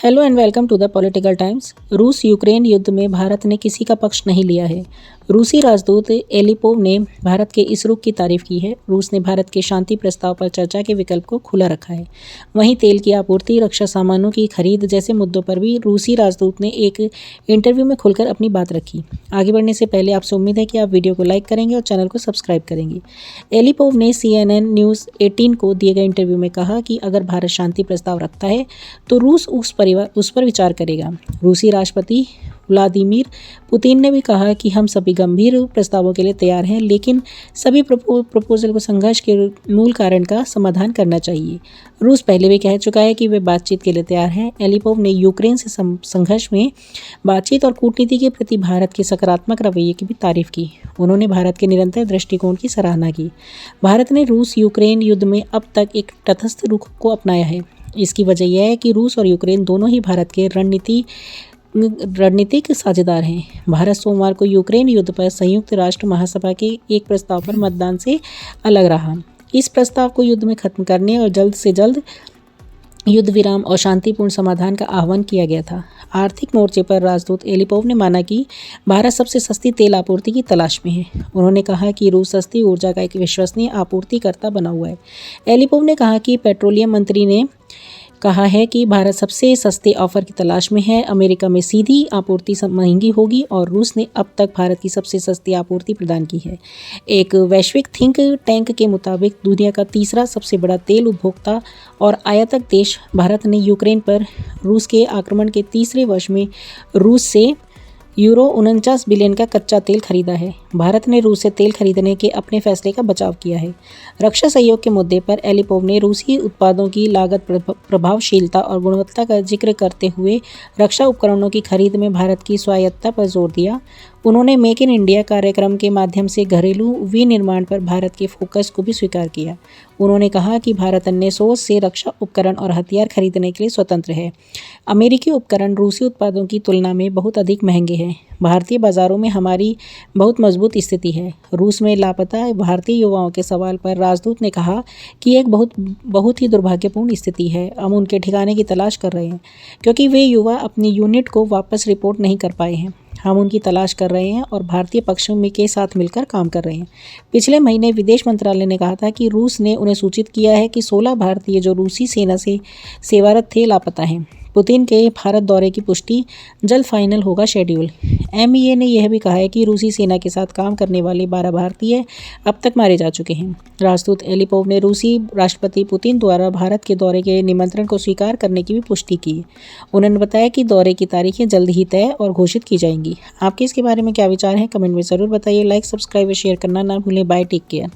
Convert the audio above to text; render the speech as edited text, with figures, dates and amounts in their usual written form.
Hello and welcome to the political times. रूस Ukraine युद्ध में भारत ने किसी का पक्ष नहीं लिया है। रूसी राजदूत एलिपोव ने भारत के इस रुख की तारीफ की है। रूस ने भारत के शांति प्रस्ताव पर चर्चा के विकल्प को खुला रखा है। वहीं तेल की आपूर्ति, रक्षा सामानों की खरीद जैसे मुद्दों पर भी रूसी राजदूत ने एक इंटरव्यू में खुलकर अपनी बात रखी। आगे बढ़ने से पहले आपसे उम्मीद है कि आप वीडियो को लाइक करेंगे और चैनल को सब्सक्राइब करेंगे। एलिपोव ने CNN न्यूज़ 18 को दिए गए इंटरव्यू में कहा कि अगर भारत शांति प्रस्ताव रखता है तो रूस उस पर विचार करेगा। रूसी राष्ट्रपति व्लादिमीर पुतिन ने भी कहा कि हम सभी गंभीर प्रस्तावों के लिए तैयार हैं, लेकिन सभी प्रपोजल को संघर्ष के मूल कारण का समाधान करना चाहिए। रूस पहले भी कह चुका है कि वे बातचीत के लिए तैयार हैं। एलिपोव ने यूक्रेन से संघर्ष में बातचीत और कूटनीति के प्रति भारत के सकारात्मक रवैये की भी तारीफ की। उन्होंने भारत के निरंतर दृष्टिकोण की सराहना की। भारत ने रूस यूक्रेन युद्ध में अब तक एक तटस्थ रुख को अपनाया है। इसकी वजह यह है कि रूस और यूक्रेन दोनों ही भारत के रणनीतिक साझेदार हैं। भारत सोमवार को यूक्रेन युद्ध पर संयुक्त राष्ट्र महासभा के एक प्रस्ताव पर मतदान से अलग रहा। इस प्रस्ताव को युद्ध में खत्म करने और जल्द से जल्द युद्ध विराम और शांतिपूर्ण समाधान का आह्वान किया गया था। आर्थिक मोर्चे पर राजदूत एलिपोव ने माना कि भारत सबसे सस्ती तेल आपूर्ति की तलाश में है। उन्होंने कहा कि रूस सस्ती ऊर्जा का एक विश्वसनीय आपूर्तिकर्ता बना हुआ है। एलिपोव ने कहा कि पेट्रोलियम मंत्री ने कहा है कि भारत सबसे सस्ते ऑफर की तलाश में है। अमेरिका में सीधी आपूर्ति महंगी होगी और रूस ने अब तक भारत की सबसे सस्ती आपूर्ति प्रदान की है। एक वैश्विक थिंक टैंक के मुताबिक दुनिया का तीसरा सबसे बड़ा तेल उपभोक्ता और आयातक देश भारत ने यूक्रेन पर रूस के आक्रमण के तीसरे वर्ष में रूस से €49 बिलियन का कच्चा तेल खरीदा है। भारत ने रूस से तेल खरीदने के अपने फैसले का बचाव किया है। रक्षा सहयोग के मुद्दे पर एलिपोव ने रूसी उत्पादों की लागत प्रभावशीलता और गुणवत्ता का जिक्र करते हुए रक्षा उपकरणों की खरीद में भारत की स्वायत्तता पर जोर दिया। उन्होंने मेक इन इंडिया कार्यक्रम के माध्यम से घरेलू विनिर्माण पर भारत के फोकस को भी स्वीकार किया। उन्होंने कहा कि भारत अन्य सोर्स से रक्षा उपकरण और हथियार खरीदने के लिए स्वतंत्र है। अमेरिकी उपकरण रूसी उत्पादों की तुलना में बहुत अधिक महंगे हैं। भारतीय बाजारों में हमारी बहुत मजबूत स्थिति है। रूस में लापता भारतीय युवाओं के सवाल पर राजदूत ने कहा कि एक बहुत ही दुर्भाग्यपूर्ण स्थिति है। हम उनके ठिकाने की तलाश कर रहे हैं क्योंकि वे युवा अपनी यूनिट को वापस रिपोर्ट नहीं कर पाए हैं। हम उनकी तलाश कर रहे हैं और भारतीय पक्ष में के साथ मिलकर काम कर रहे हैं। पिछले महीने विदेश मंत्रालय ने कहा था कि रूस ने उन्हें सूचित किया है कि 16 भारतीय जो रूसी सेना से सेवारत थे लापता हैं। पुतिन के भारत दौरे की पुष्टि जल्द फाइनल होगा शेड्यूल। MEA ने यह भी कहा है कि रूसी सेना के साथ काम करने वाले 12 भारतीय अब तक मारे जा चुके हैं। राजदूत एलिपोव ने रूसी राष्ट्रपति पुतिन द्वारा भारत के दौरे के निमंत्रण को स्वीकार करने की भी पुष्टि की। उन्होंने बताया कि दौरे की तारीखें जल्द ही तय और घोषित की जाएंगी। आपके इसके बारे में क्या विचार हैं, कमेंट में ज़रूर बताइए। लाइक, सब्सक्राइब और शेयर करना ना भूलें। Bye, take care.